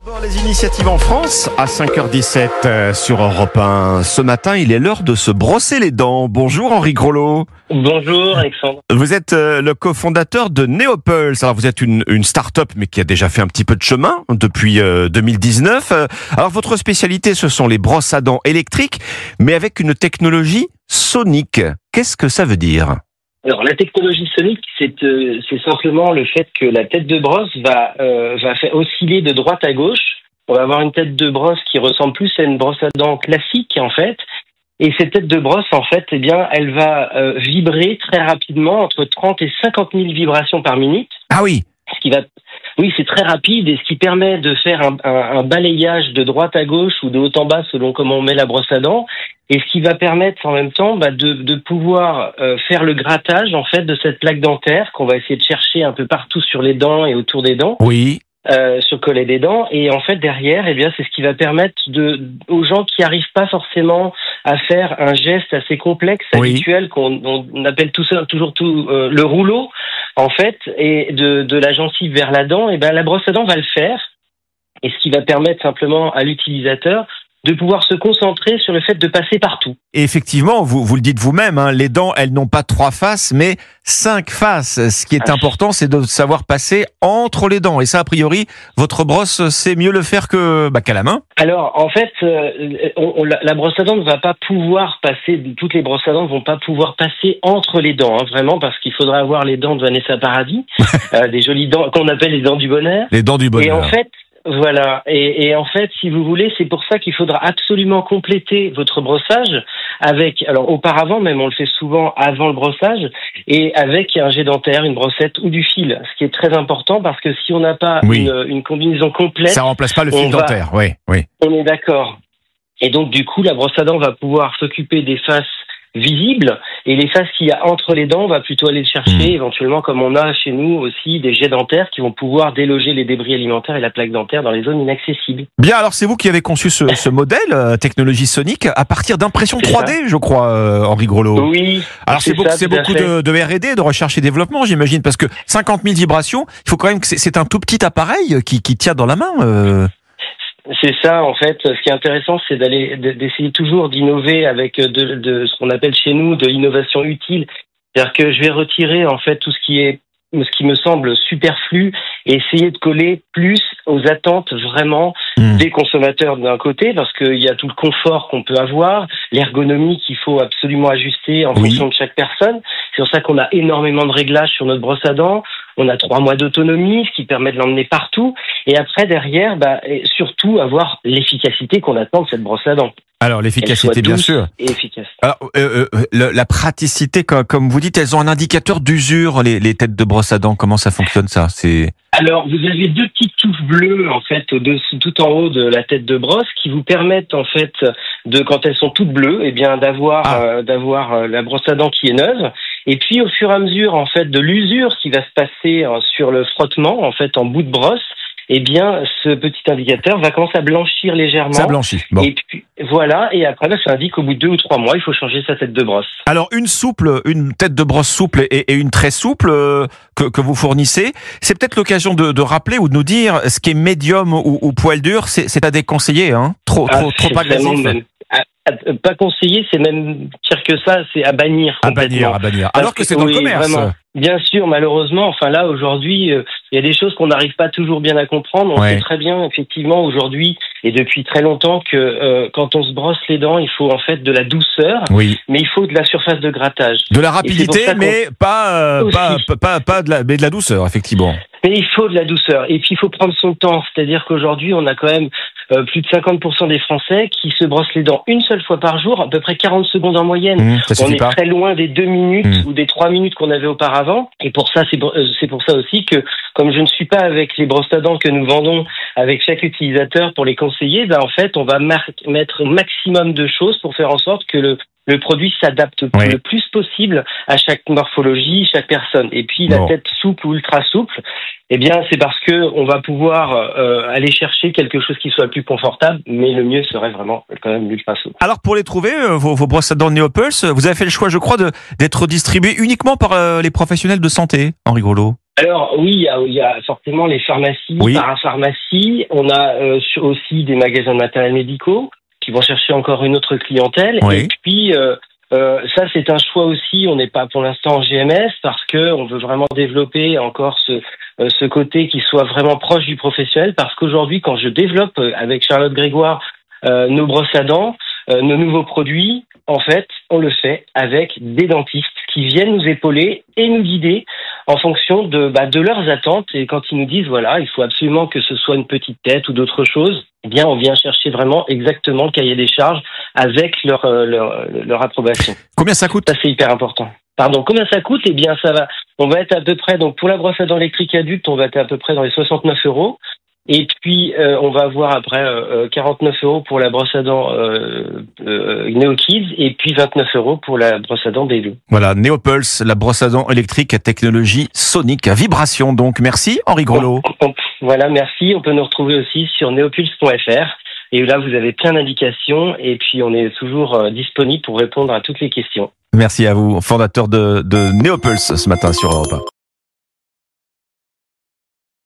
Dans les initiatives en France, à 5h17 sur Europe 1. Ce matin, il est l'heure de se brosser les dents. Bonjour Henri Grolot. Bonjour Alexandre. Vous êtes le cofondateur de Neopulse. Alors vous êtes une start-up mais qui a déjà fait un petit peu de chemin depuis 2019. Alors votre spécialité, ce sont les brosses à dents électriques, mais avec une technologie sonique. Qu'est-ce que ça veut dire ? Alors la technologie sonique, c'est simplement le fait que la tête de brosse va faire osciller de droite à gauche. On va avoir une tête de brosse qui ressemble plus à une brosse à dents classique en fait. Et cette tête de brosse en fait, eh bien, elle va vibrer très rapidement entre 30 et 50 000 vibrations par minute. Ah oui. Oui, c'est très rapide et ce qui permet de faire un balayage de droite à gauche ou de haut en bas selon comment on met la brosse à dents. Et ce qui va permettre en même temps de pouvoir faire le grattage en fait de cette plaque dentaire qu'on va essayer de chercher un peu partout sur les dents et autour des dents. Oui. Sur le collet des dents. Et en fait derrière, eh bien, c'est ce qui va permettre aux gens qui n'arrivent pas forcément à faire un geste assez complexe, habituel, qu'on appelle toujours le rouleau, en fait, et de la gencive vers la dent, et ben la brosse à dents va le faire. Et ce qui va permettre simplement à l'utilisateur de pouvoir se concentrer sur le fait de passer partout. Et effectivement, vous le dites vous-même, hein, les dents, elles n'ont pas 3 faces, mais 5 faces. Ce qui est important, c'est de savoir passer entre les dents. Et ça, a priori, votre brosse sait mieux le faire qu'à la main. Alors, en fait, la brosse à dents ne va pas pouvoir passer, toutes les brosses à dents ne vont pas pouvoir passer entre les dents, hein, vraiment, parce qu'il faudra avoir les dents de Vanessa Paradis, des jolies dents qu'on appelle les dents du bonheur. Les dents du bonheur. Et en fait, voilà. Et en fait, si vous voulez, c'est pour ça qu'il faudra absolument compléter votre brossage avec, alors auparavant même, on le fait souvent avant le brossage, et avec un jet dentaire, une brossette ou du fil. Ce qui est très important parce que si on n'a pas une combinaison complète, ça remplace pas le fil dentaire. Oui. On est d'accord. Et donc du coup, la brosse à dents va pouvoir s'occuper des faces visibles et les faces qu'il y a entre les dents, on va plutôt aller le chercher éventuellement, comme on a chez nous aussi des jets dentaires qui vont pouvoir déloger les débris alimentaires et la plaque dentaire dans les zones inaccessibles. Bien, alors c'est vous qui avez conçu ce modèle technologie sonique à partir d'impression 3D, je crois, Henri Grolot. Oui. Alors c'est beaucoup de R&D, de recherche et développement, j'imagine, parce que 50 000 vibrations, il faut quand même que c'est un tout petit appareil qui tient dans la main. C'est ça, en fait. Ce qui est intéressant, c'est d'essayer toujours d'innover avec de ce qu'on appelle chez nous de l'innovation utile. C'est-à-dire que je vais retirer, en fait, tout ce qui me semble superflu et essayer de coller plus aux attentes vraiment des consommateurs d'un côté, parce qu'il y a tout le confort qu'on peut avoir, l'ergonomie qu'il faut absolument ajuster en fonction de chaque personne. C'est pour ça qu'on a énormément de réglages sur notre brosse à dents. On a 3 mois d'autonomie, ce qui permet de l'emmener partout. Et après, derrière, et surtout avoir l'efficacité qu'on attend de cette brosse à dents. Alors, l'efficacité, bien sûr. Et efficace. Alors, la praticité, comme vous dites, elles ont un indicateur d'usure, les têtes de brosse à dents. Comment ça fonctionne, ça? Alors, vous avez 2 petites touches bleues, en fait, tout en haut de la tête de brosse, qui vous permettent, en fait, quand elles sont toutes bleues, eh bien, d'avoir la brosse à dents qui est neuve. Et puis, au fur et à mesure, en fait, de l'usure qui va se passer sur le frottement, en fait, en bout de brosse, eh bien, ce petit indicateur va commencer à blanchir légèrement. Ça blanchit. Bon. Et puis, voilà. Et après, ça indique qu'au bout de 2 ou 3 mois, il faut changer sa tête de brosse. Alors, une tête de brosse souple et une très souple que vous fournissez, c'est peut-être l'occasion de rappeler ou de nous dire ce qui est médium ou poil dur, c'est à déconseiller, hein. Trop agressif. Pas conseillé, c'est même pire que ça, c'est à bannir. À bannir. Alors que c'est dans le commerce. Vraiment. Bien sûr, malheureusement, enfin là, aujourd'hui, il y a des choses qu'on n'arrive pas toujours bien à comprendre. On sait très bien, effectivement, aujourd'hui, et depuis très longtemps, que quand on se brosse les dents, il faut en fait de la douceur, mais il faut de la surface de grattage. De la rapidité, mais pas de la douceur, effectivement. Mais il faut de la douceur. Et puis, il faut prendre son temps. C'est-à-dire qu'aujourd'hui, on a quand même plus de 50% des Français qui se brossent les dents une seule fois par jour, à peu près 40 secondes en moyenne. On est très loin des 2 minutes ou des 3 minutes qu'on avait auparavant. Et pour ça, c'est pour ça aussi que, comme je ne suis pas avec les brosses à dents que nous vendons avec chaque utilisateur pour les conseiller, en fait, on va mettre un maximum de choses pour faire en sorte que le produit s'adapte le plus possible à chaque morphologie, chaque personne. Et puis la tête souple ou ultra souple, eh bien c'est parce que on va pouvoir aller chercher quelque chose qui soit plus confortable, mais le mieux serait vraiment quand même l'ultra souple. Alors pour les trouver, vos brosses à dents Neopulse, vous avez fait le choix, je crois, d'être distribués uniquement par les professionnels de santé, Henri Grolot. Alors oui, il y a forcément les pharmacies, parapharmacies. On a aussi des magasins de matériels médicaux qui vont chercher encore une autre clientèle. Oui. Et puis ça, c'est un choix aussi. On n'est pas pour l'instant en GMS parce que on veut vraiment développer encore ce côté qui soit vraiment proche du professionnel. Parce qu'aujourd'hui, quand je développe avec Charlotte Grégoire nos brosses à dents, nos nouveaux produits, en fait, on le fait avec des dentistes qui viennent nous épauler et nous guider en fonction de leurs attentes. Et quand ils nous disent, voilà, il faut absolument que ce soit une petite tête ou d'autres choses, eh bien, on vient chercher vraiment exactement le cahier des charges avec leur approbation. Combien ça coûte? Ça, c'est hyper important. Pardon, combien ça coûte? Eh bien, on va être à peu près, donc pour la brosse à dents électrique adulte, on va être à peu près dans les 69 €. Et puis, on va avoir après 49 € pour la brosse à dents NeoKids et puis 29 € pour la brosse à dents Baby. Voilà, NeoPulse, la brosse à dents électrique à technologie sonique, à vibration. Donc, merci Henri Grelot. Voilà, merci. On peut nous retrouver aussi sur neopulse.fr. Et là, vous avez plein d'indications. Et puis, on est toujours disponible pour répondre à toutes les questions. Merci à vous, fondateur de NeoPulse ce matin sur Europe 1.